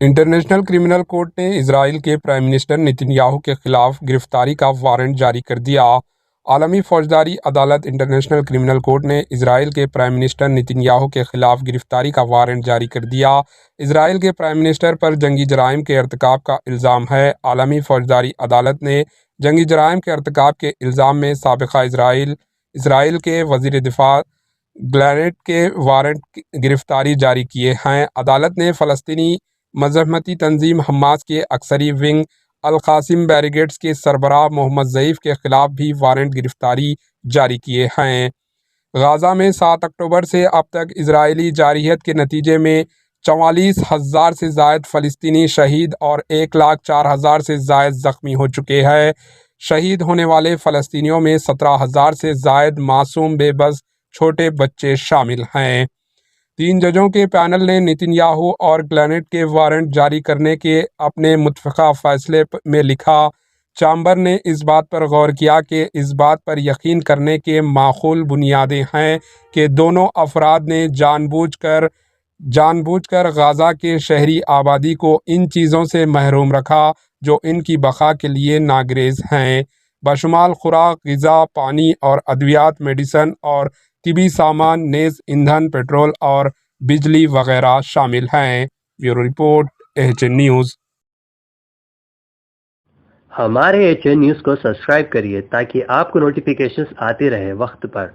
International criminal court نے اسرائیل کے prime minister Nitin Yahoo کے خلاف گرفتاری کا وارنٹ جاری کر دیا۔ عالمی فوجداری عدالت انٹرنیشنل کرمنل کورٹ نے اسرائیل کے پرائم منسٹر نیتن یاہو کے خلاف گرفتاری کا وارنٹ جاری کر دیا۔ اسرائیل کے پرائم منسٹر پر جنگی جرائم کے ارتکاب کا الزام ہے۔ عالمی فوجداری عدالت نے جنگی جرائم کے ارتکاب کے الزام میں سابقہ اسرائیل کے وزیر دفاع گلینٹ کے وارنٹ گرفتاری جاری کیے ہیں۔ عدالت نے فلسطینی مزاحمتی تنظیم حماس کے عسکری ونگ القاسم بریگیڈز کے سربراہ محمد ضعیف کے خلاف بھی وارنٹ گرفتاری جاری کیے ہیں۔ غزہ میں 7 اکتوبر سے اب تک اسرائیلی جارحیت کے نتیجے میں 44,000 سے زائد فلسطینی شہید اور 1,04,000 سے زائد زخمی ہو چکے ہیں۔ شہید ہونے والے فلسطینیوں میں 17,000 سے زائد معصوم بے بس چھوٹے بچے شامل ہیں۔ 3 ججوں کے پینل نے نیتن یاہو اور گلینٹ کے وارنٹ جاری کرنے کے اپنے متفقہ فیصلے میں لکھا، چیمبر نے اس بات پر غور کیا کہ اس بات پر یقین کرنے کے معقول بنیادیں ہیں کہ دونوں افراد نے جان بوجھ کر غزہ کے شہری آبادی کو ان چیزوں سے محروم رکھا جو ان کی بقا کے لیے ناگزیر ہیں، بشمول خوراک، غذا، پانی اور ادویات، میڈیسن اور طبی سامان، نیز ایندھن، پیٹرول اور بجلی وغیرہ شامل ہیں۔ Bureau report, AHN news. ہمارے AHN نیوز کو سبسکرائب کریے تاکہ آپ کو نوٹیفیکیشنز آتی رہے وقت پر۔